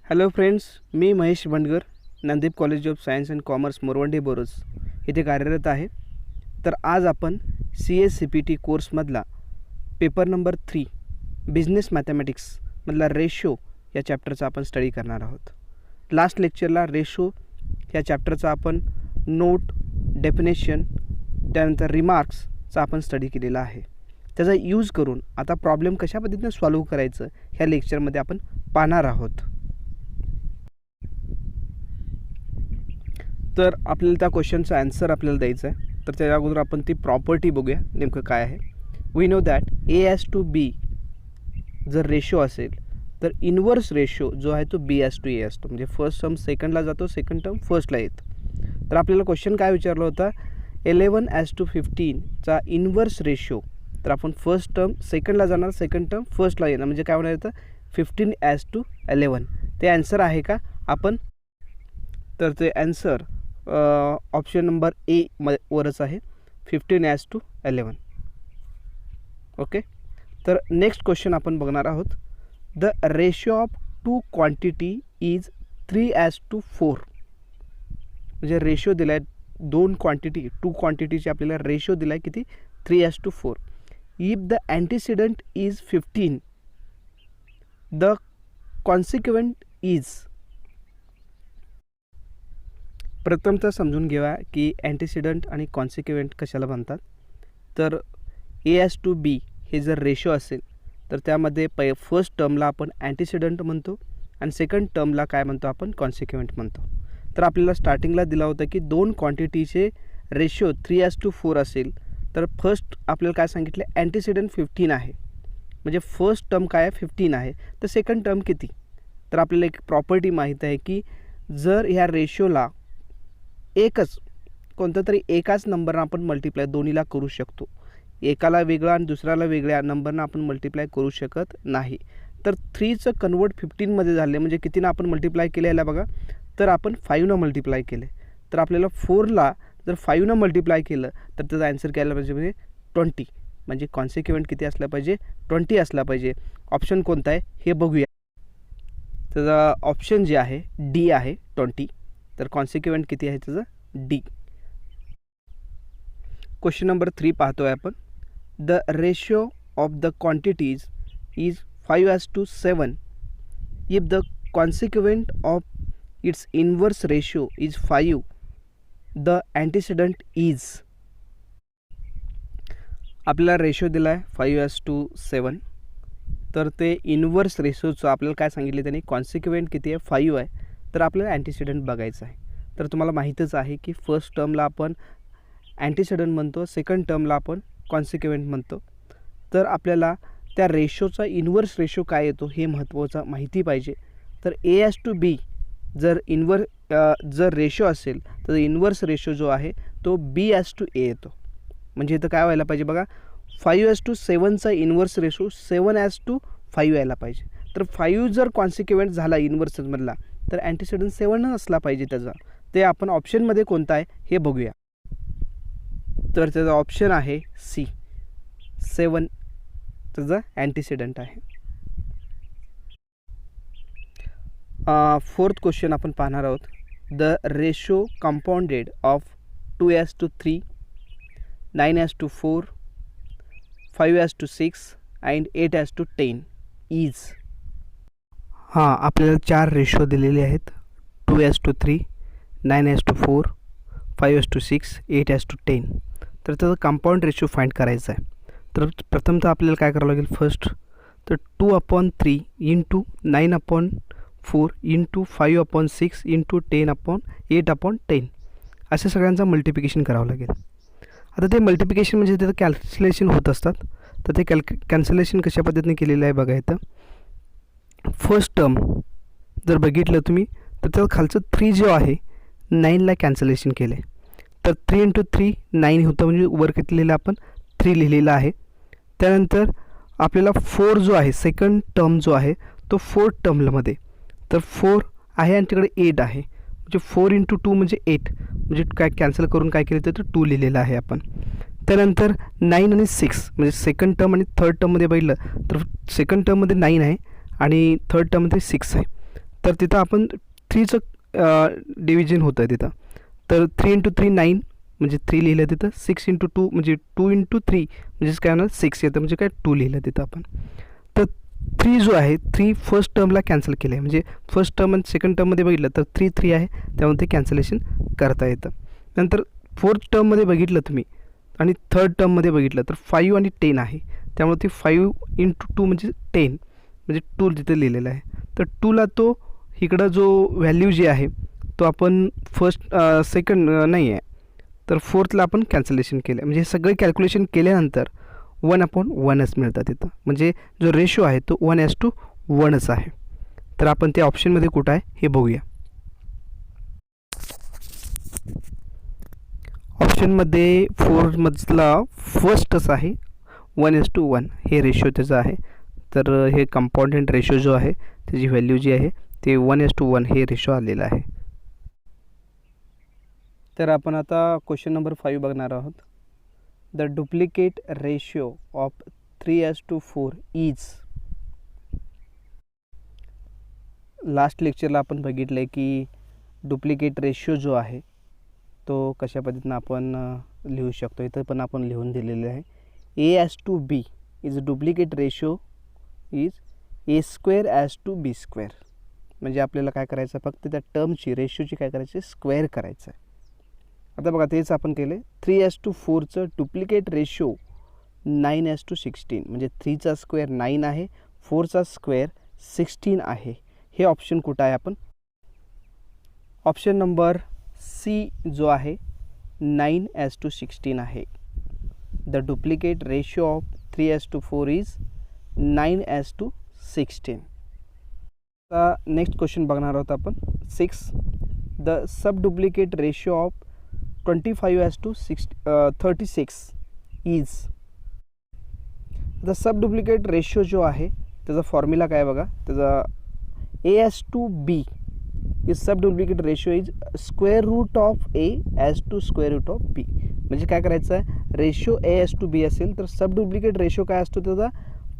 Hello friends, मी Mahesh Bandgar, Nandeep college of science and commerce Morwandi Borus इथे कार्यरत आहे. तर आज आपण CA-CPT कोर्समधला पेपर नंबर 3 बिझनेस मॅथमॅटिक्समधला रेशो या चॅप्टरचा आपण स्टडी करणार आहोत. लास्ट लेक्चरला रेशो या चॅप्टरचा आपण नोट, डेफिनेशन, त्यानंतर रिमार्क्सचा आपण स्टडी केलेला आहे. त्याचा यूज करून आता प्रॉब्लेम कशा पद्धतीने सॉल्व्ह करायचं ह्या लेक्चरमध्ये आपण पाहणार आहोत. तर आपल्याला त्या क्वेश्चनचा आन्सर आपल्याला द्यायचा आहे. तर त्याच्या अगोदर आपण ती प्रॉपर्टी बघूया नेमकं काय आहे. वी नो दॅट A:B जर रेशो असेल तर इन्व्हर्स रेशो जो आहे तो B:A असतो. म्हणजे फर्स्ट टर्म सेकंडला जातो, सेकंड टर्म फर्स्टला येतं. तर आपल्याला क्वेश्चन काय विचारला होता, 11:15 चा इन्व्हर्स रेशो. तर आपण फर्स्ट टर्म सेकंडला जाणार, सेकंड टर्म फर्स्टला येणार, म्हणजे काय होणार येतं 15:11. ते आन्सर आहे का आपण? तर ते आन्सर ऑप्शन नंबर ए वरच आहे, 15:11. ओके. तर नेक्स्ट क्वेश्चन आपण बघणार आहोत. The ratio of two quantity is 3:4. म्हणजे रेशो दिला आहे दोन क्वांटिटी, टू क्वांटिटीचे आपल्याला रेशो दिला आहे किती, 3:4. If the antecedent is 15, the consequent is. प्रथमतः समजून घ्या की अँटीसिडंट आणि कॉन्सिक्वेंट कशाला म्हणतात. तर A:B हे जर रेशो असेल तर त्यामध्ये फर्स्ट टर्मला आपण अँटीसिडंट म्हणतो आणि सेकंड टर्मला काय म्हणतो आपण, कॉन्सिक्वेंट म्हणतो. तर आपल्याला स्टार्टिंगला दिला होता की दोन क्वांटिटीचे रेशो 3:4 असेल तर फर्स्ट आपल्याला काय सांगितले, अँटीसिडंट 15 आहे, म्हणजे फर्स्ट टर्म काय आहे 15 आहे, तर सेकंड टर्म किती. तर आपल्याला एक प्रॉपर्टी माहीत आहे की जर ह्या रेशोला एकच कोणतं तरी एकाच नंबरनं आपण मल्टिप्लाय दोन्हीला करू शकतो, एकाला वेगळा आणि दुसऱ्याला वेगळ्या नंबरनं आपण मल्टिप्लाय करू शकत नाही. तर 3चं कन्वर्ट 15मध्ये झाले म्हणजे कितीनं आपण मल्टिप्लाय केले याला बघा, तर आपण 5नं मल्टिप्लाय केले. तर आपल्याला 4ला जर 5नं मल्टिप्लाय केलं तर त्याचा आन्सर काय आला पाहिजे, म्हणजे 20. म्हणजे कॉन्सिक्वेंट किती असला पाहिजे, 20 असला पाहिजे. ऑप्शन कोणता आहे हे बघूया. त्याचा ऑप्शन जे आहे डी आहे 20. तर कॉन्सिक्वेंट किती आहे त्याचं, डी. क्वेश्चन नंबर 3 पाहतोय आपण. द ratio of the quantities is 5:7. If the consequent of its inverse ratio is 5, the antecedent is. आपल्याला रेशो दिला आहे 5:7. तर ते इन्व्हर्स रेशोचं आपल्याला काय सांगितले त्यांनी, कॉन्सिक्वेंट किती आहे 5 आहे. तर आपल्याला अँटीसिडंट बघायचं आहे. तर तुम्हाला माहीतच आहे की फर्स्ट टर्मला आपण अँटीसिडंट म्हणतो, सेकंड टर्मला आपण कॉन्सिक्वेंट म्हणतो. तर आपल्याला त्या रेशोचा इन्व्हर्स रेशो काय येतो हे महत्त्वाचं माहिती पाहिजे. तर A:B जर रेशो असेल तर इन्व्हर्स रेशो जो आहे तो B:A येतो. म्हणजे इथं काय व्हायला पाहिजे बघा, 5:7चा इन्व्हर्स रेशो 7:5 यायला पाहिजे. तर 5 जर कॉन्सिक्वेंट झाला इन्व्हर्समधला तर अँटीसिडंट 7 असला पाहिजे त्याचा. ते आपण ऑप्शनमध्ये कोणता आहे हे बघूया. तर त्याचा ऑप्शन आहे सी, 7 त्याचा अँटीसिडंट आहे. फोर्थ क्वेश्चन आपण पाहणार आहोत. The ratio compounded of 2:3, 9:4, 5:6 and 8:10 is. हां, आपल्याला 4 रेशो दिलेले आहेत, 2:3, 9:4, 5:6, 8:10. तर त्याचा कंपाऊंड रेशो फाइंड करायचा आहे. तर प्रथमतः आपल्याला काय करावं लागेल, फर्स्ट तर 2/3 इंटू 9/4 इंटू 5/6 इंटू 10/8/10 अशा सगळ्यांचं मल्टिप्लिकेशन करावं लागेल. आता ते मल्टिप्लिकेशन म्हणजे त्याचं कॅल्क्युलेशन होत असतात. तर ते कॅन्सलेशन कशा पद्धतीने केलेलं आहे बघा. इथं फर्स्ट टर्म जर बघितलं तुम्ही तर त्याचं खालचं 3 जो आहे 9ला कॅन्सलेशन केलं आहे. तर 3 × 3 9 होतं, म्हणजे वर किती आपण 3 लिहिलेला आहे. त्यानंतर आपल्याला 4 जो आहे सेकंड टर्म जो आहे तो 4th टर्ममध्ये, तर 4 आहे आणि तिकडे 8 आहे, म्हणजे 4 × 2 म्हणजे 8, म्हणजे काय कॅन्सल करून काय केलं तर 2 लिहिलेलं आहे आपण. त्यानंतर 9 आणि 6 म्हणजे सेकंड टर्म आणि थर्ड टर्ममध्ये बघितलं तर सेकंड टर्ममध्ये 9 आहे आणि थर्ड टर्ममध्ये 6 आहे. तर तिथं आपण 3चं डिव्हिजन होतं आहे तिथं. तर 3 × 3 9 म्हणजे 3 लिहिलं तिथं. 6 × 2 म्हणजे 2 × 3 म्हणजेच काय होणार 6 येतं, म्हणजे काय 2 लिहिलं तिथं आपण. तर 3 जो आहे 3 फर्स्ट टर्मला कॅन्सल केलं आहे, म्हणजे फर्स्ट टर्म आणि सेकंड टर्ममध्ये बघितलं तर 3 3 आहे, त्यामुळे ते कॅन्सलेशन करता येतं. नंतर फोर्थ टर्ममध्ये बघितलं तुम्ही आणि थर्ड टर्ममध्ये बघितलं तर 5 आणि 10 आहे, त्यामुळे ते 5 × 2 म्हणजे 10 म्हणजे 2 तिथे लिहिलेलं आहे. तर 2ला तो इकडं जो व्हॅल्यू जी आहे तो आपण सेकंड नाही आहे, तर फोर्थला आपण कॅन्सलेशन केलं, म्हणजे सगळे कॅल्क्युलेशन केल्यानंतर 1/1च मिळतात तिथं, म्हणजे जो रेशो आहे तो 1:1च आहे. तर आपण ते ऑप्शनमध्ये कुठं आहे हे बघूया. ऑप्शनमध्ये 4मधला फर्स्टच आहे 1:1 हे रेशो त्याचं आहे. तर हे कंपाऊंडंट रेशो जो आहे त्याची व्हॅल्यू जी आहे ते 1:1 हे रेशो आलेलं आहे. तर आपण आता क्वेश्चन नंबर 5 बघणार आहोत. The duplicate ratio of 3:4 is. Last लेक्चरला आपण बघितलं आहे की डुप्लिकेट रेशिओ जो आहे तो कशा पद्धतीनं आपण लिहू शकतो. इथं पण आपण लिहून दिलेले आहे. A:2B is duplicate ratio is A²:B². म्हणजे आपल्याला काय करायचं, फक्त त्या टर्मची रेशिओची काय करायची, स्क्वेअर करायचं आहे. आता बघा तेच आपण केले. 3:4चं डुप्लिकेट रेशिओ 9:16 म्हणजे 3चा स्क्वेअर 9 आहे, 4चा स्क्वेअर 16 आहे. हे ऑप्शन कुठं आहे आपण, ऑप्शन नंबर सी जो आहे 9:16 आहे. The duplicate ratio of 3:4 is 9:16. आता नेक्स्ट क्वेश्चन बघणार आहोत आपण 6. The sub duplicate ratio of 25:36 is. आता सब डुप्लिकेट रेशिओ जो आहे त्याचा फॉर्म्युला काय बघा, त्याचा A:2B is sub duplicate ratio is √A √B. म्हणजे काय करायचं आहे, रेशिओ A:2B असेल तर सब डुप्लिकेट रेशिओ काय असतो त्याचा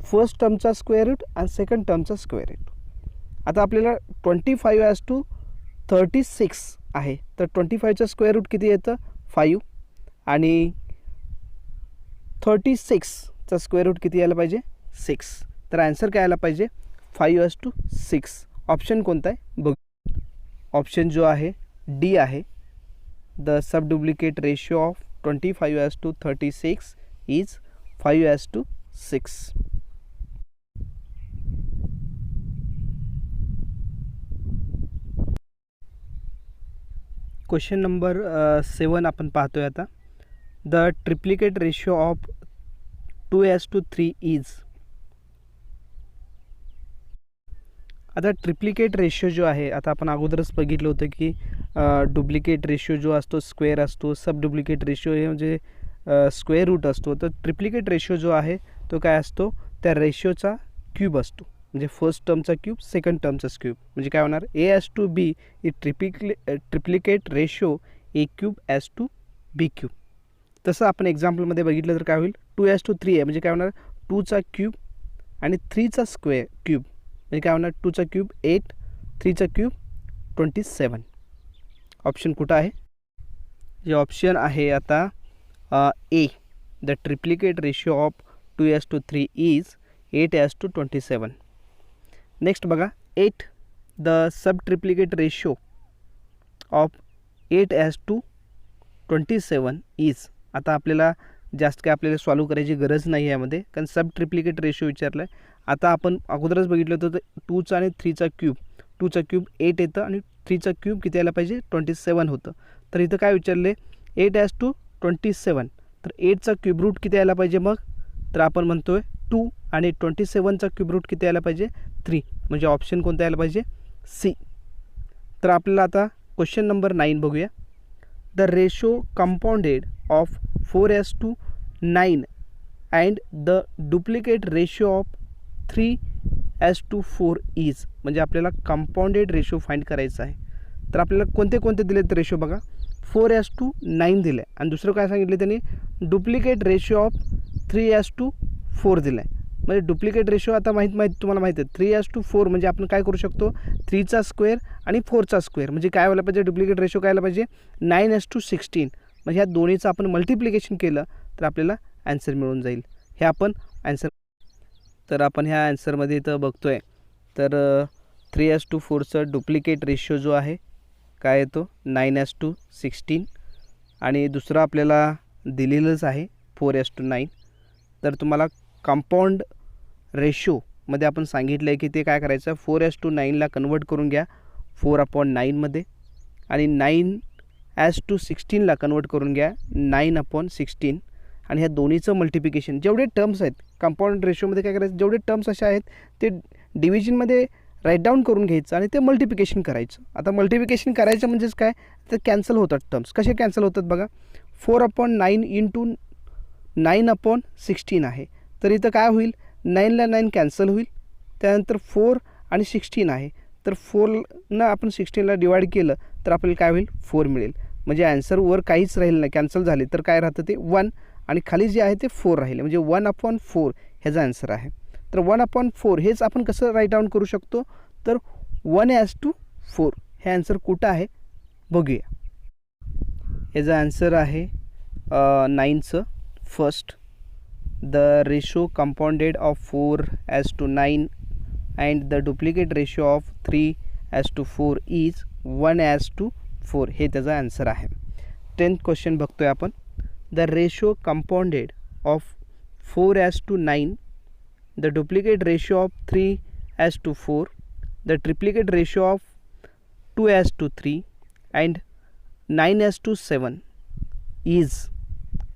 फर्स्ट टर्मचा स्क्वेअर रूट आणि सेकंड टर्मचा स्क्वेअर रूट. आता आपल्याला 25:36 आहे, तर 25चं स्क्वेअर रूट किती येतं 5 आणि 36चा स्क्वेअर रूट किती यायला पाहिजे 6. तर आन्सर काय यायला पाहिजे 5:6. ऑप्शन कोणता आहे बघ. ऑप्शन जो आहे डी आहे. The sub duplicate ratio of 25:36 is 5:6. Question number 7 आपण पाहतोय आता. The triplicate ratio of 2:3 is. आता ट्रिप्लिकेट रेशिओ जो आहे, आता आपण अगोदरच बघितलं होतं की डुप्लिकेट रेशिओ जो असतो स्क्वेअर असतो, सब डुप्लिकेट रेशिओ हे म्हणजे स्क्वेअर रूट असतो. तर ट्रिप्लिकेट रेशिओ जो आहे तो काय असतो, त्या रेशिओचा क्यूब असतो, म्हणजे फर्स्ट टर्मचा क्यूब सेकंड टर्मचा क्यूब. म्हणजे काय होणार A:2B is triplicate ratio A³:B³. तसं आपण एक्झाम्पलमध्ये बघितलं तर काय होईल 2:3 आहे, म्हणजे काय होणार 2चा क्यूब आणि 3चा स्क्वेअर क्यूब, म्हणजे काय होणार 2चा क्यूब 8, 3चा क्यूब 27. ऑप्शन कुठं आहे, जे ऑप्शन आहे आता A. The triplicate ratio of 2:3 is 8:27. Next बघा 8. The sub triplicate ratio of 8:27 is. आता आपल्याला जास्त काय आपल्याला सॉल्व करायची गरज नाही यामध्ये, कारण सब ट्रिप्लिकेट रेशिओ विचारलं आहे. आता आपण अगोदरच बघितलं होतं 2चा आणि 3चा क्यूब, 2चा क्यूब 8 येतं आणि 3चा क्यूब किती यायला पाहिजे 27 होतं. तर इथं काय विचारले 8:27, तर 8चा क्यूब रूट किती यायला पाहिजे मग, तर आपण म्हणतोय 2 आणि 27चा क्यूब रूट किती यायला पाहिजे 3, म्हणजे ऑप्शन कोणता यायला पाहिजे सी. तर आपल्याला आता क्वेश्चन नंबर 9 बघूया. The ratio compounded of 4:9 and the duplicate ratio of 3:4 is. म्हणजे आपल्याला कंपाऊंडेड रेशो फाइंड करायचा आहे. तर आपल्याला कोणते कोणते दिलेत रेशो बघा, 4:9 दिलं आहे आणि दुसरं काय सांगितलं त्यांनी डुप्लिकेट रेशिओ ऑफ 3:4 दिलं आहे. म्हणजे डुप्लिकेट रेशो आता तुम्हाला माहिती आहे 3:4 म्हणजे आपण काय करू शकतो 3चा स्क्वेअर आणि 4चा स्क्वेअर म्हणजे काय व्हायला पाहिजे डुप्लिकेट रेशो काय व्हायला पाहिजे 9:16 म्हणजे ह्या दोन्हीचं आपण मल्टिप्लिकेशन केलं तर आपल्याला ॲन्सर मिळून जाईल. हे आपण ॲन्सर तर आपण ह्या ॲन्सरमध्ये इथं बघतो आहे तर 3:4चं डुप्लिकेट रेशो जो आहे काय येतो 9:16 आणि दुसरं आपल्याला दिलेलंच आहे 4:9. तर तुम्हाला कंपाऊंड रेशोमध्ये आपण सांगितलं आहे की ते काय करायचं 4:9ला कन्वर्ट करून घ्या 4/9मध्ये आणि 9:16ला कन्वर्ट करून घ्या 9/16 आणि ह्या दोन्हीचं मल्टिप्लिकेशन जेवढे टर्म्स आहेत कंपाऊंड रेशोमध्ये काय करायचं जेवढे टर्म्स असे आहेत ते डिव्हिजनमध्ये राईट डाऊन करून घ्यायचं आणि ते मल्टिप्लिकेशन करायचं. आता मल्टिप्लिकेशन करायचं म्हणजेच काय तर कॅन्सल होतात टर्म्स. कसे कॅन्सल होतात बघा 4/9 इंटू 9/16 आहे तर इथं काय होईल 9ला 9 कॅन्सल होईल. त्यानंतर 4 आणि 16 आहे तर 4नं आपण 16ला डिवाईड केलं तर आपल्याला काय होईल 4 मिळेल. म्हणजे ॲन्सर वर काहीच राहील नाही कॅन्सल झाले तर काय राहतं ते 1 आणि खाली जे आहे ते 4 राहिले म्हणजे 1/4 ह्याचा ॲन्सर आहे. तर 1/4 हेच आपण कसं राईट डाऊन करू शकतो तर 1:4 हे ॲन्सर कुठं आहे बघूया. ह्याचा ॲन्सर आहे 9चं first. The ratio compounded of 4:9 and the duplicate ratio of 3:4 is 1:4 हे त्याचा ॲन्सर आहे. 10th क्वेश्चन बघतोय आपण. द ratio compounded of 4:9 the duplicate ratio of 3:4 the triplicate ratio of 2:3 and 9:7 is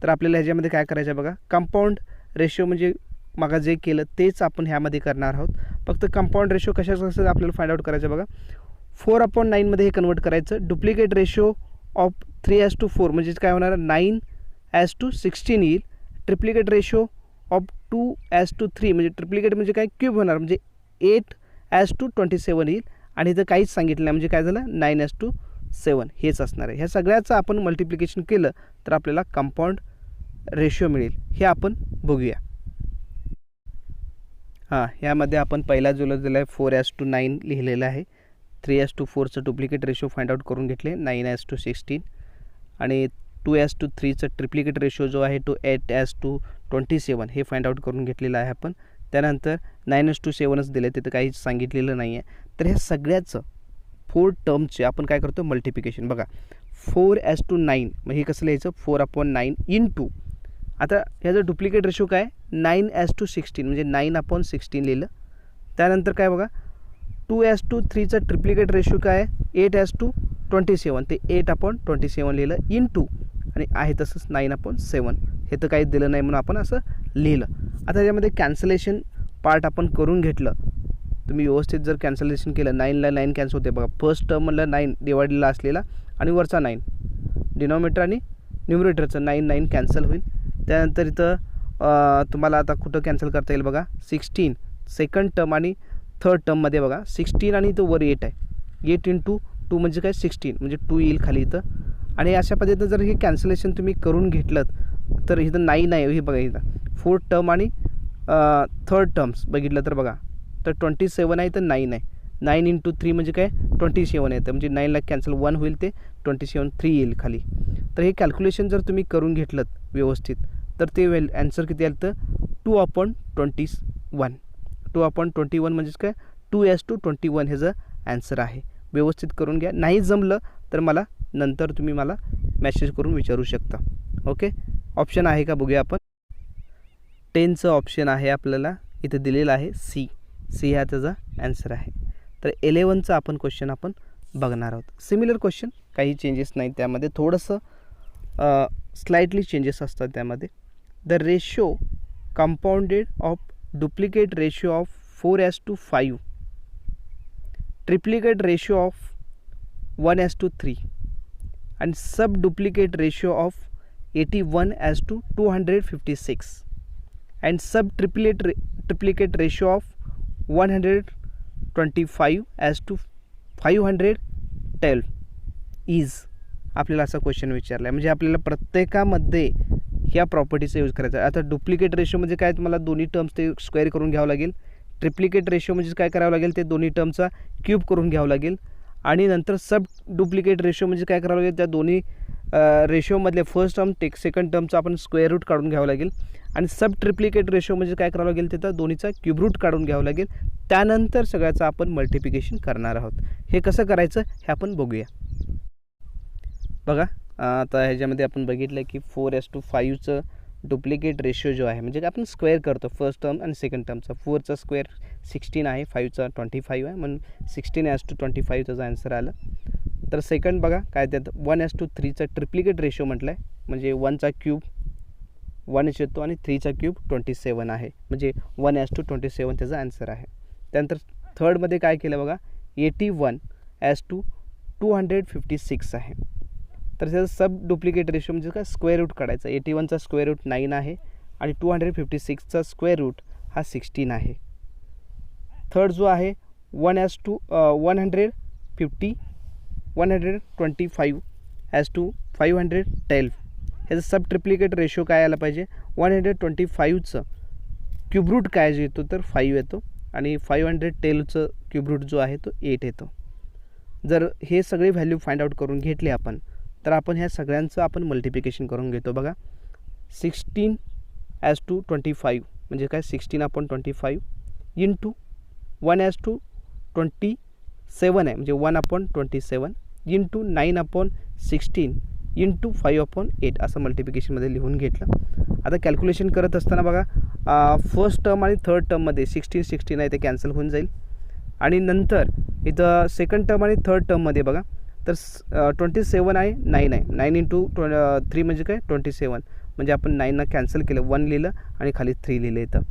तर आपल्याला ह्याच्यामध्ये काय करायचं बघा कंपाऊंड रेशो म्हणजे मागा जे केलं तेच आपण ह्यामध्ये करणार आहोत. फक्त कंपाऊंड रेशो कशाचं आपल्याला फाइंड आउट करायचं बघा 4/9मध्ये हे कन्वर्ट करायचं. डुप्लिकेट रेशो ऑफ 3:4 म्हणजे काय होणार 9:16 येईल. ट्रिप्लिकेट रेशो ऑफ 2:3 म्हणजे ट्रिप्लिकेट म्हणजे काय क्यूब होणार म्हणजे 8:27 येईल आणि इथं काहीच सांगितलं नाही म्हणजे काय झालं 9:7 हेच असणार आहे. ह्या सगळ्याचं आपण मल्टिप्लिकेशन केलं तर आपल्याला कंपाऊंड रेशो मिळेल. हे आपण बघूया. ह्यामध्ये आपण पहिला जो दिला आहे 4:9 लिहिलेलं आहे. 3:4चं डुप्लिकेट रेशो फाइंड आउट करून घेतले 9:16 आणि 2:3चं ट्रिप्लिकेट रेशो जो आहे तो 8:27 हे फाइंड आउट करून घेतलेलं आहे आपण. त्यानंतर 9:7च दिले तिथं काहीच सांगितलेलं नाही आहे. तर ह्या सगळ्याचं 4 टर्मचे आपण काय करतो मल्टिप्लिकेशन बघा 4:9 मग हे कसं लिहायचं 4/9 इंटू आता ह्याचं डुप्लिकेट रेशो काय 9:16 म्हणजे 9/16 लिहिलं. त्यानंतर काय बघा 2:3चं ट्रिप्लिकेट रेशो काय 8:27 ते 8/27 लिहिलं इंटू आणि आहे तसंच 9/7 हे तर काहीच दिलं नाही म्हणून आपण असं लिहिलं. आता त्याच्यामध्ये कॅन्सलेशन पार्ट आपण करून घेतलं. तुम्ही व्यवस्थित जर कॅन्सलेशन केलं 9ला 9 कॅन्सल होते बघा. फर्स्ट टर्मला 9 डिवाइडला असलेला आणि वरचा 9 डिनॉमिनेटर आणि न्यूमरेटरचं 9 कॅन्सल होईल. त्यानंतर इथं तुम्हाला आता कुठं कॅन्सल करता येईल बघा 16 सेकंड टर्म आणि थर्ड टर्ममध्ये बघा 16 आणि इथं वर 8 आहे 8 इंटू 2 म्हणजे काय 16 म्हणजे 2 येईल खाली इथं. आणि अशा पद्धतीनं जर हे कॅन्सलेशन तुम्ही करून घेतलं तर इथं 9 आहे हे बघा इथं फोर्थ टर्म आणि थर्ड टर्म्स बघितलं तर बघा तर 27 आहे तर 9 आहे 9 इंटू 3 म्हणजे काय 27 येतं म्हणजे 9ला कॅन्सल 1 होईल ते 27 3 येईल खाली. तर हे कॅल्क्युलेशन जर तुम्ही करून घेतलं व्यवस्थित तर ते ॲन्सर किती आलं तर 2/21 2/21 म्हणजेच काय 2:21 ह्याचं ॲन्सर आहे. व्यवस्थित करून घ्या. नाही जमलं तर मला नंतर तुम्ही मला मेसेज करून विचारू शकता. ओके ऑप्शन आहे का बघूया आपण. 10चं ऑप्शन आहे आपल्याला इथं दिलेलं आहे सी हा त्याचा ॲन्सर आहे. तर 11चं आपण क्वेश्चन आपण बघणार आहोत. सिमिलर क्वेश्चन काही चेंजेस नाही त्यामध्ये थोडंसं स्लाइटली चेंजेस असतात त्यामध्ये. The ratio compounded of duplicate ratio of 4:5 triplicate ratio of 1:3 and sub-duplicate ratio of 81:256 and sub-triplicate ratio of 125:512 is आपल्याला असा क्वेश्चन विचारला आहे. म्हणजे आपल्याला प्रत्येकामध्ये ह्या प्रॉपर्टीचा यूज करायचा. आता डुप्लिकेट रेशो म्हणजे काय, तुम्हाला दोन्ही टर्म्स ते स्क्वेअर करून घ्यावं लागेल. ट्रिप्लिकेट रेशो म्हणजे काय करावं लागेल, ते दोन्ही टर्मचा क्यूब करून घ्यावं लागेल. आणि नंतर सब डुप्लिकेट रेशो म्हणजे काय करावं लागेल, त्या दोन्ही रेशोमधले फर्स्ट टर्म सेकंड टर्मचा आपण स्क्वेअर रूट काढून घ्यावं लागेल. आणि सब ट्रिप्लिकेट रेशो म्हणजे काय करावं लागेल, तिथं दोन्हीचा क्यूब रूट काढून घ्यावं लागेल. त्यानंतर सगळ्याचं आपण मल्टिप्लिकेशन करणार आहोत. हे कसं करायचं हे आपण बघूया. बघा आता ह्याच्यामध्ये आपण बघितलं की 4:5चं डुप्लिकेट रेशो जो आहे, म्हणजे आपण स्क्वेअर करतो फर्स्ट टर्म आणि सेकंड टर्मचा. 4चा स्क्वेअर 16 आहे, 5चा 25 आहे, म्हणून 16:25 त्याचा आन्सर आलं. तर सेकंड बघा काय त्यात 1:3चा ट्रिप्लिकेट रेशो म्हटलं आहे, म्हणजे 1चा क्यूब 1 येतो आणि 3चा क्यूब 27 आहे, म्हणजे 1:27 त्याचा आन्सर आहे. त्यानंतर थर्डमध्ये काय केलं बघा, 81:256 आहे. तर त्याचा सब डुप्लिकेट रेशो म्हणजे काय, स्क्वेअर रूट काढायचा. 81चा स्क्वेअर रूट 9 आहे आणि 256चा स्क्वेअर रूट हा 16 आहे. थर्ड जो आहे 1:125 512 ह्याचा सब ट्रिप्लिकेट रेशो काय आला पाहिजे, 125चं क्यूब रूट काय जो येतो तर 5 येतो आणि 512चं क्यूब रूट जो आहे तो 8 येतो. जर हे सगळे व्हॅल्यू फाइंड आउट करून घेतले आपण, तर आपण ह्या सगळ्यांचं आपण मल्टिप्लिकेशन करून घेतो. बघा 16:25 म्हणजे काय, 16/25 इंटू 1:27 आहे, म्हणजे 1/27 इंटू 9/16 इंटू 5/8 असं मल्टिप्लिकेशनमध्ये लिहून घेतलं. आता कॅल्क्युलेशन करत असताना बघा फर्स्ट टर्म आणि थर्ड टर्ममध्ये 16 आहे ते कॅन्सल होऊन जाईल. आणि नंतर इथं सेकंड टर्म आणि थर्ड टर्ममध्ये बघा तर 27 आहे, 9 आहे, 9 इंटू 3 म्हणजे काय 27, म्हणजे आपण 9 कॅन्सल केलं, 1 लिहिलं आणि खाली 3 लिहिलं इथं.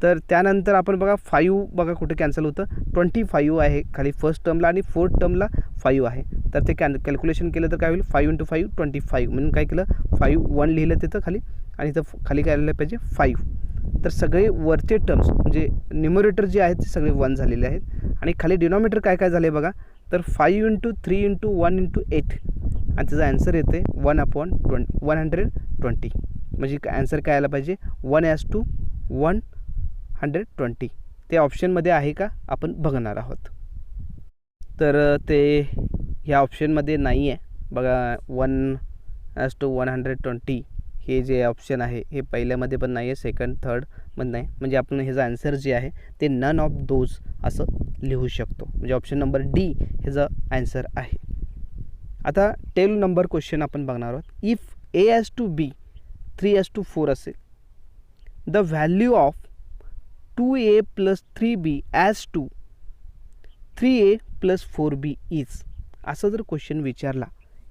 तर त्यानंतर आपण बघा 5 बघा कुठे कॅन्सल होतं, 25 आहे खाली फर्स्ट टर्मला आणि फोर्थ टर्मला 5 आहे. तर ते कॅल्क्युलेशन केलं तर काय होईल, 5 × 5 25, म्हणून काय केलं 5 1 लिहिलं तिथं खाली आणि इथं खाली काय लिहिलं पाहिजे 5. तर सगळे वरचे टर्म्स म्हणजे न्युमरेटर जे आहेत ते सगळे 1 झालेले आहेत आणि खाली डिनॉमिनेटर काय काय झाले बघा, तर 5 × 3 × 1 × 8 आणि त्याचा आन्सर येते 1/120, म्हणजे आन्सर काय आला पाहिजे 1:120. ते ऑप्शनमध्ये आहे का आपण बघणार आहोत. तर ते ह्या ऑप्शनमध्ये नाही आहे बघा. 1:120 हे जे ऑप्शन आहे हे पहिल्यामध्ये पण नाही आहे, सेकंड थर्डमध्ये नाही, म्हणजे आपण ह्याचा आन्सर जे आहे ते नन ऑफ दोज असं लिहू शकतो, म्हणजे ऑप्शन नंबर डी ह्याचा आन्सर आहे. आता 12 नंबर क्वेश्चन आपण बघणार आहोत. इफ A:B 3:4 असेल, the value of 2A + 3B as to 3A + 4B is. असं जर क्वेश्चन विचारला,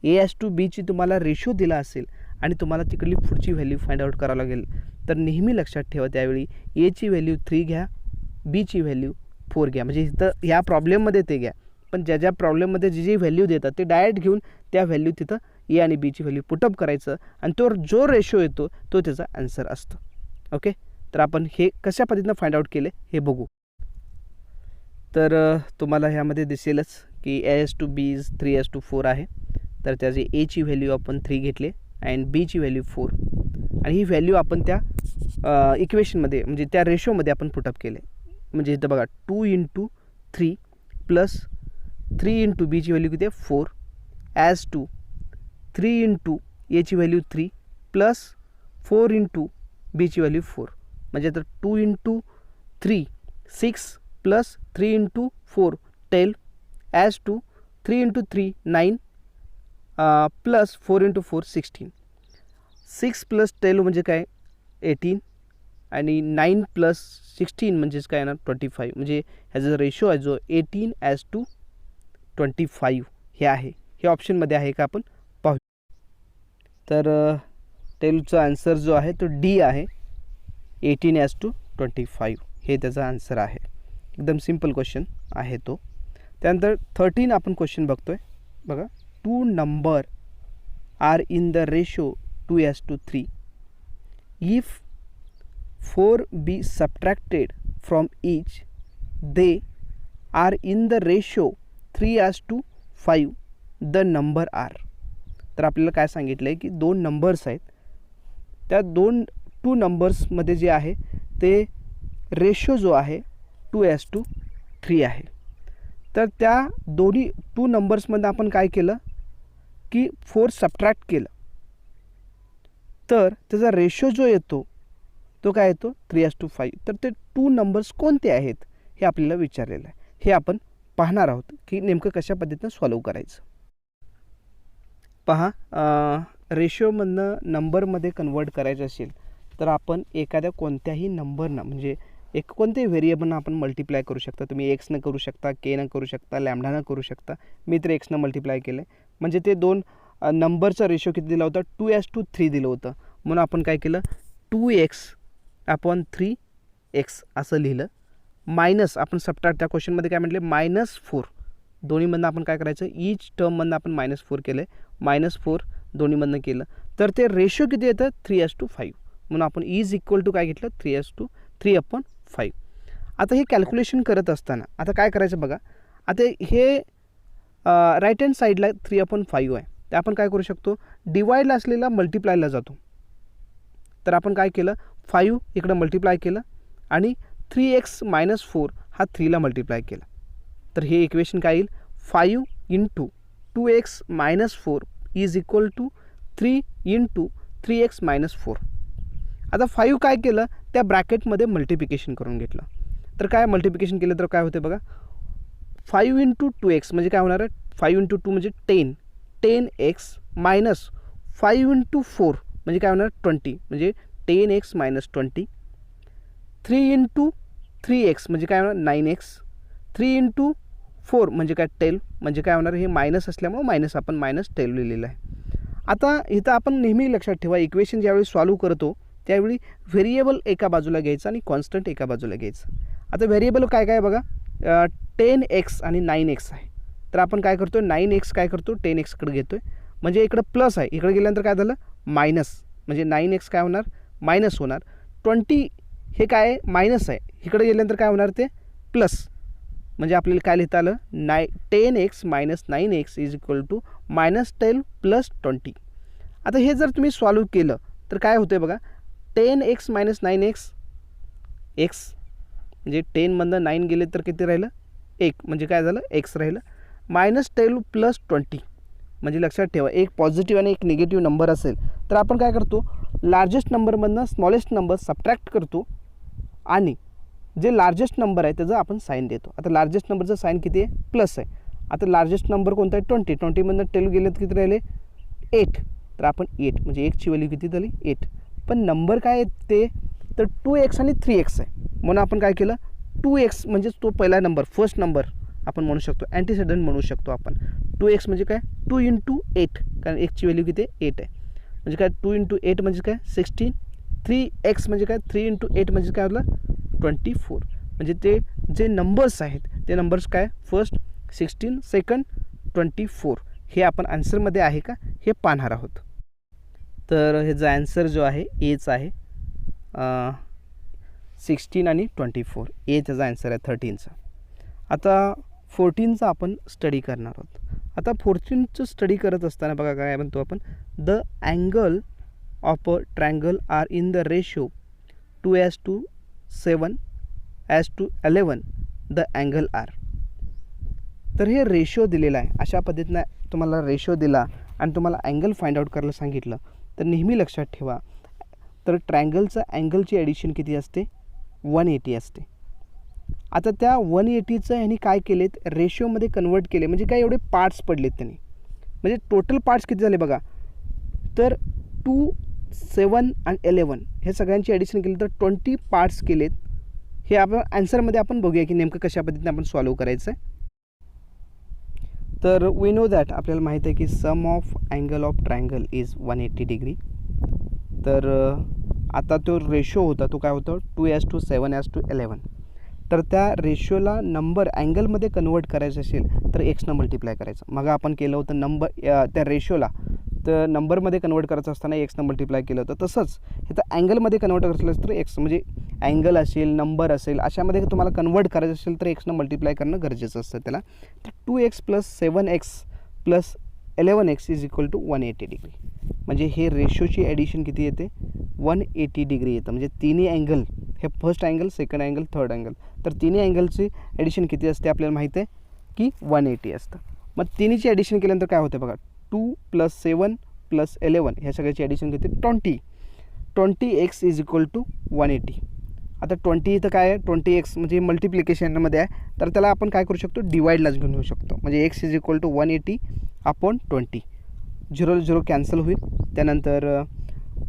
A:B ची तुम्हाला रेशो दिला असेल आणि तुम्हाला तिकडली पुढची व्हॅल्यू फाइंड आउट करावं लागेल, तर नेहमी लक्षात ठेवा त्यावेळी Aची व्हॅल्यू 3 घ्या, Bची व्हॅल्यू 4 घ्या. म्हणजे इथं ह्या प्रॉब्लेममध्ये ते घ्या, पण ज्या प्रॉब्लेममध्ये जी व्हॅल्यू देतात ते डायरेक्ट घेऊन त्या व्हॅल्यू तिथं ए आणि बीची व्हॅल्यू पुटअप करायचं आणि तो जो रेशो येतो तो त्याचा आन्सर असतो. ओके, तर आपण हे कशा पद्धतीनं फाइंड आउट केले हे बघू. तर तुम्हाला ह्यामध्ये दिसेलच की A:B इज 3:4 आहे. तर त्याची एची व्हॅल्यू आपण 3 घेतले अँड बीची व्हॅल्यू 4 आणि ही व्हॅल्यू आपण त्या इक्वेशनमध्ये म्हणजे त्या रेशोमध्ये आपण पुटअप केले. म्हणजे इथं बघा 2 × 3 + 3 × बीची व्हॅल्यू किती आहे 4 ॲज टू 3 × एची व्हॅल्यू 3 + 4 × बीची व्हॅल्यू 4. म्हणजे आता 2 × 3 6 + 3 × 4 12 ॲज टू 3 × 3 9 + 4 × 4 16. 6 + 12 म्हणजे काय 18 आणि 9 + 16 म्हणजेच काय येणार 25. म्हणजे ह्याचा रेशो आहे जो 18:25 हे आहे. हे ऑप्शनमध्ये आहे का आपण पाहू. तर 12चा आन्सर जो आहे तो डी आहे, 18:25 हे त्याचा आन्सर आहे. एकदम सिम्पल क्वेश्चन आहे तो. त्यानंतर 13 आपण क्वेश्चन बघतोय बघा. 2 number R in the ratio 2:3. If 4 be subtracted from each, they are in the ratio 3:5. the number are. तर आपल्याला काय सांगितलं आहे की 2 नंबर्स आहेत, त्या टू नंबर्समध्ये जे आहे ते रेशो जो आहे 2:3 आहे. तर त्या दोन्ही 2 नंबर्समध्ये आपण काय केलं की 4 सबट्रॅक्ट केलं, तर त्याचा रेशो जो येतो तो काय येतो 3:5. तर ते 2 नंबर्स कोणते आहेत हे आपल्याला विचारलेलं आहे. हे आपण पाहणार आहोत की नेमकं कशा पद्धतीनं सॉल्व्ह करायचं. पहा, रेशोमधनं नंबरमध्ये कन्वर्ट करायचं असेल तर आपण एखाद्या कोणत्याही नंबरनं म्हणजे एक कोणत्याही व्हेरिएबलनं आपण मल्टिप्लाय करू शकता. तुम्ही एक्सनं करू शकता, केनं करू शकता, लॅम्डानं करू शकता. मी तर एक्सनं मल्टिप्लाय केलं आहे. म्हणजे ते दोन नंबरचा रेशो किती दिला होता 2:3 दिलं होतं. म्हणून आपण काय केलं 2x/3x असं लिहिलं. मायनस आपण सबट्रॅक्ट त्या क्वेश्चनमध्ये काय म्हटले -4. दोन्हीमधनं आपण काय करायचं ईच टर्ममधनं आपण -4 केलं आहे. -4 दोन्हीमधनं केलं तर ते रेशो किती येतं 3:5. म्हणून आपण इज इक्वल टू काय घेतलं 3/5. आता हे कॅल्क्युलेशन करत असताना आता काय करायचं बघा. आता हे राईट हँड साईडला 3/5 आहे. ते आपण काय करू शकतो डिवाईडला असलेला मल्टिप्लायला जातो. तर आपण काय केलं 5 इकडं मल्टिप्लाय केलं आणि 3x - 4 हा 3ला मल्टिप्लाय केला. तर हे इक्वेशन काय येईल 5 × 2x - 4 is equal to 3 × 3x - 4. आता 5 काय केलं त्या ब्रॅकेटमध्ये मल्टिप्लिकेशन करून घेतलं. तर काय मल्टिप्लिकेशन केलं तर काय होते बघा 5 × 2x म्हणजे काय होणार आहे 5 × 2 म्हणजे 10x मायनस 5 × 4 म्हणजे काय होणार 20 म्हणजे 10x - 20. 3 × 3x म्हणजे काय होणार 9x. 3 × 4 म्हणजे काय 12 म्हणजे काय होणार हे मायनस असल्यामुळे मायनस आपण -12 लिहिलेलं आहे. आता इथं आपण नेहमी लक्षात ठेवा इक्वेशन ज्यावेळी सॉल्व्ह करतो त्यावेळी व्हेरिएबल एका बाजूला घ्यायचं आणि कॉन्स्टंट एका बाजूला घ्यायचं. आता व्हेरिएबल काय काय बघा 10x आणि 9x आहे. तर आपण काय करतो 9x काय करतो 10xकडे घेतो आहे. म्हणजे इकडं प्लस आहे, इकडे गेल्यानंतर काय झालं मायनस म्हणजे 9x काय होणार मायनस होणार. 20 हे काय आहे मायनस आहे, इकडे गेल्यानंतर काय होणार ते प्लस. म्हणजे आपल्याला काय लिहिता आलं 10x - 9x is equal to -12 + 20. आता हे जर तुम्ही सॉल्व्ह केलं तर काय होतं बघा 10x - 9x x म्हणजे 10मधनं 9 गेले तर किती राहिलं 1 म्हणजे काय झालं x राहिलं. -12 + 20 म्हणजे लक्षात ठेवा एक पॉझिटिव्ह आणि एक निगेटिव्ह नंबर असेल तर आपण काय करतो लार्जेस्ट नंबरमधनं स्मॉलेस्ट नंबर सबट्रॅक्ट करतो आणि जे लार्जेस्ट नंबर आहे त्याचं आपण साईन देतो. आता लार्जेस्ट नंबरचं साईन किती आहे प्लस आहे. आता लार्जेस्ट नंबर कोणता आहे 20मधनं 12 गेले तर किती राहिले 8. तर आपण 8 म्हणजे 1ची व्हॅल्यू किती झाली 8. पण नंबर काय आहे ते तर 2x आणि 3x आहे. म्हणून आपण काय केलं 2x म्हणजे तो पहिला नंबर फर्स्ट नंबर आपण म्हणू शकतो अँटीसिडंट म्हणू शकतो आपण. 2x म्हणजे काय 2 × 8 कारण 1ची व्हॅल्यू किती 8 आहे. म्हणजे काय 2 × 8 म्हणजे काय 16. 3x म्हणजे काय 3 × 8 म्हणजे काय होतं 24. म्हणजे ते जे नंबर्स आहेत ते नंबर्स काय फर्स्ट 16 सेकंड 24 हे आपण आन्सरमध्ये आहे का हे पाहणार आहोत. तर ह्याचा आन्सर जो आहे एचा आहे 16 आणि 24 ए त्याचा आन्सर आहे 13चा. आता 14चा आपण स्टडी करणार आहोत. आता 14चं स्टडी करत असताना बघा काय म्हणतो आपण the angle of a triangle are in the ratio 2:7:11 the angle are. तर हे रेशो दिलेला आहे अशा पद्धतीनं तुम्हाला रेशो दिला आणि तुम्हाला अँगल फाइंड आउट करायला सांगितलं तर नेहमी लक्षात ठेवा तर ट्रायंगलचं अँगलची ॲडिशन किती असते 180 असते. आता त्या 180चं ह्यांनी काय केलेत रेशोमध्ये कन्वर्ट केले म्हणजे काय एवढे पार्ट्स पडलेत त्यांनी. म्हणजे टोटल पार्ट्स किती झाले बघा तर 2, 7 आणि 11 हे सगळ्यांची ॲडिशन केली तर 20 पार्ट्स केलेत. हे आपण आन्सरमध्ये आपण बघूया की नेमकं कशा पद्धतीने आपण सॉल्व्ह करायचं आहे. तर वी नो दॅट आपल्याला माहीत आहे की sum of angle of triangle is 180 degree. तर आता तो रेशो होता तो काय होता 2:7:11. तर त्या रेशोला नंबर अँगलमध्ये कन्वर्ट करायचं असेल तर एक्सनं मल्टिप्लाय करायचं. मग आपण केलं होतं नंबर त्या रेशोला तर नंबरमध्ये कन्वर्ट करायचं असताना एक्सनं मल्टिप्लाय केलं होतं. तसंच इथं अँगलमध्ये कन्वर्ट करायचं असेल तर एक्स म्हणजे अँगल असेल नंबर असेल अशामध्ये तुम्हाला कन्वर्ट करायचं असेल तर एक्सनं मल्टिप्लाय करणं गरजेचं असतं त्याला. तर 2x + 7x + 11x is equal to 180 degree. म्हणजे हे रेशोची ॲडिशन किती येते 180 डिग्री येतं. म्हणजे तिन्ही अँगल, हे first angle, second angle, third angle, तर तिन्ही अँगलची ॲडिशन किती असते आपल्याला माहिती आहे की 180 असतं. मग तिन्हीची ॲडिशन केल्यानंतर काय होतं बघा, 2 + 7 + 11 ह्या सगळ्याची ॲडिशन किती 20x इज इक्वल टू 180. आता 20 इथं काय आहे, 20x म्हणजे मल्टिप्लिकेशनमध्ये आहे, तर त्याला आपण काय करू शकतो, डिवाईडलाच घेऊन येऊ शकतो. म्हणजे x is equal to 180 upon 20. 0 0 cancel होईल. त्यानंतर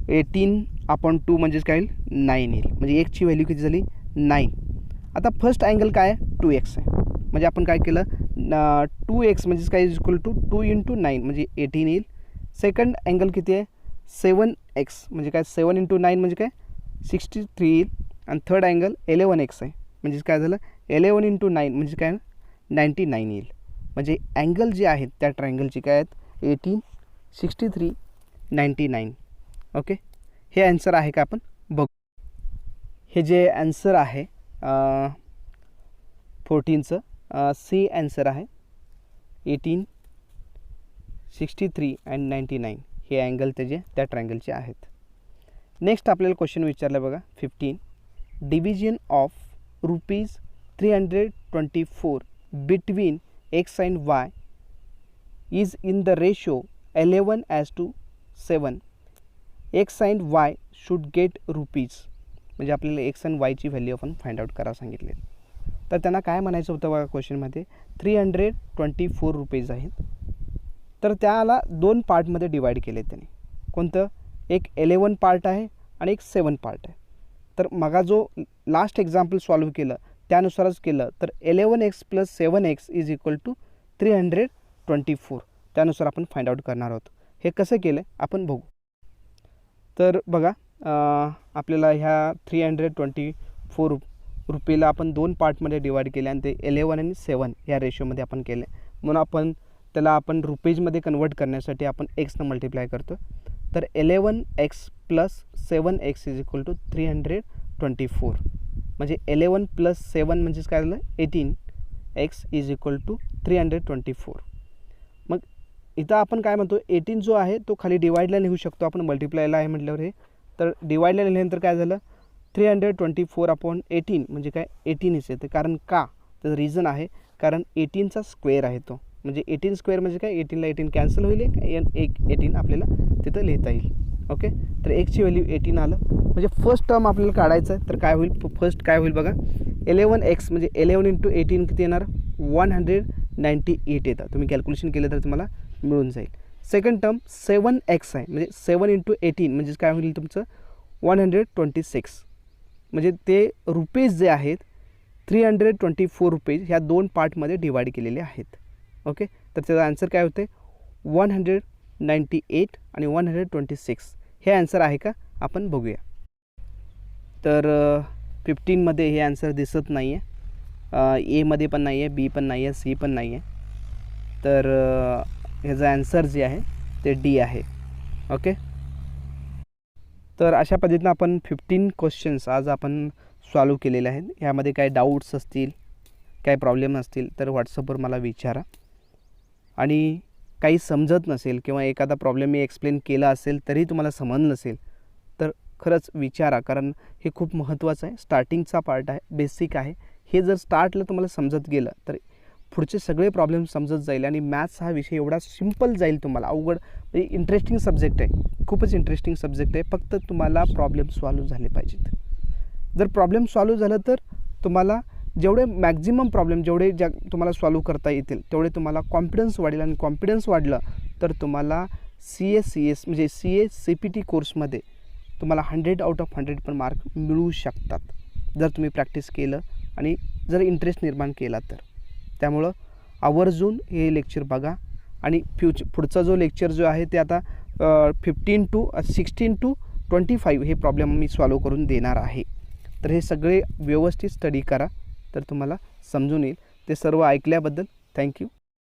18 अपॉन 2 म्हणजेच काय होईल 9 येईल. म्हणजे एक्सची व्हॅल्यू किती झाली 9. आता फर्स्ट अँगल काय आहे 2x आहे. म्हणजे आपण काय केलं 2x म्हणजेच काय इज इक्वल टू 2 × 9 म्हणजे 18 येईल. सेकंड अँगल किती आहे 7x म्हणजे काय 7 × 9 म्हणजे काय 63 येईल. आणि थर्ड अँगल 11x आहे. म्हणजेच काय झालं 11 × 9 म्हणजे काय 99 येईल. म्हणजे अँगल जे आहेत त्या ट्रायंगलची काय आहेत 18, 63, 99. ओके, हे ॲन्सर आहे का आपण बघू. हे जे ॲन्सर आहे 14चं सी ॲन्सर आहे. 18, 63 and 99 हे अँगल त्याचे त्या ट्रायंगलचे आहेत. नेक्स्ट आपल्याला क्वेश्चन विचारला बघा 15. Division of ₹324 between x and y is in the ratio 11:7. x and y should get rupees. म्हणजे आपल्याला x and y ची व्हॅल्यू आपण फाइंड आउट करा सांगितले. तर त्यांना काय म्हणायचं होतं बघा क्वेश्चनमध्ये 324 रुपीज आहेत. तर त्याला 2 पार्टमध्ये डिवाइड केले त्यांनी. कोणतं, एक 11 पार्ट आहे आणि एक 7 पार्ट आहे. तर मगा जो लास्ट एक्झाम्पल सॉल्व केलं त्यानुसारच केलं तर 11x + 7x is equal to 324. त्यानुसार आपण फाइंड आउट करणार आहोत. हे कसं केलं आपण बघू. तर बघा आपल्याला ह्या 324 रुपीला आपण 2 पार्टमध्ये डिवाइड केले आणि ते 11 आणि 7 या रेशोमध्ये आपण केले. म्हणून आपण त्याला आपण रुपीजमध्ये कन्वर्ट करण्यासाठी आपण एक्सनं मल्टिप्लाय करतो. तर 11x + 7x is equal to 324. म्हणजे 11 + 7 म्हणजेच काय झालं 18. x is equal to 324. मग इथं आपण काय म्हणतो 18 जो आहे तो खाली डिवाईडला लिहू शकतो आपण, मल्टिप्लायला आहे म्हटल्यावर हे. तर डिवाईडला लिहिल्यानंतर काय झालं 324 अपॉन 18 म्हणजे काय 18च येते. कारण का, त्याचं रिझन आहे कारण 18चा स्क्वेअर आहे तो. म्हणजे 18 स्क्वेअर म्हणजे काय 18ला 18 कॅन्सल होईल, एक 18 आपल्याला तिथं लिहिता येईल. ओके, तर एक्सची व्हॅल्यू 18 आलं. म्हणजे फर्स्ट टर्म आपल्याला काढायचं आहे. तर काय होईल, फर्स्ट काय होईल बघा 11x म्हणजे 11 × 18 किती येणार 198 येतं. तुम्ही कॅल्क्युलेशन केलं तर तुम्हाला मिळून जाईल. सेकंड टर्म 7x आहे म्हणजे 7 × 18 म्हणजेच काय होईल तुमचं 126. म्हणजे ते रुपीज जे आहेत 324 रुपीज ह्या 2 पार्टमध्ये डिवाइड केलेले आहेत. ओके, तर त्याचा आन्सर काय होते 198 आणि 126. हे आन्सर आहे का आपण बघूया. तर 15मध्ये हे आन्सर दिसत नाही आहे. एमध्ये पण नाही आहे, बी पण नाही आहे, सी पण नाही आहे. तर ह्याचं आन्सर जे आहे ते डी आहे. ओके, तर अशा पद्धतीनं आपण 15 क्वेश्चन्स आज आपण सॉल्व केलेले आहेत. ह्यामध्ये काय डाऊट्स असतील, काय प्रॉब्लेम असतील तर व्हॉट्सअपवर मला विचारा. आणि काही समजत नसेल किंवा एखादा प्रॉब्लेम मी एक्सप्लेन केला असेल तरी तुम्हाला समजलं नसेल तर खरंच विचारा. कारण हे खूप महत्त्वाचं आहे, स्टार्टिंगचा पार्ट आहे, बेसिक आहे. हे जर स्टार्टला तुम्हाला समजत गेलं तर पुढचे सगळे प्रॉब्लेम समजत जाईल. आणि मॅथ्स हा विषय एवढा सिम्पल जाईल तुम्हाला. अवघड म्हणजे इंटरेस्टिंग सब्जेक्ट आहे, खूपच इंटरेस्टिंग सब्जेक्ट आहे. फक्त तुम्हाला प्रॉब्लेम सॉल्व झाले पाहिजेत. जर प्रॉब्लेम सॉल्व झालं तर तुम्हाला जेवढे मॅक्झिमम प्रॉब्लेम जेवढे तुम्हाला सॉल्व करता येतील तेवढे तुम्हाला कॉन्फिडन्स वाढेल. आणि कॉन्फिडन्स वाढलं तर तुम्हाला CS म्हणजे CPT कोर्समध्ये तुम्हाला 100/100 पण मार्क मिळू शकतात जर तुम्ही प्रॅक्टिस केलं आणि जर इंटरेस्ट निर्माण केला तर. त्यामुळं आवर्जून हे लेक्चर बघा. आणि पुढचा जो लेक्चर जो आहे ते आता 16 to 25 हे प्रॉब्लेम मी सॉल्व करून देणार आहे. तर हे सगळे व्यवस्थित स्टडी करा तर तुम्हाला समजून येईल. ते सर्व ऐकल्याबद्दल थँक्यू.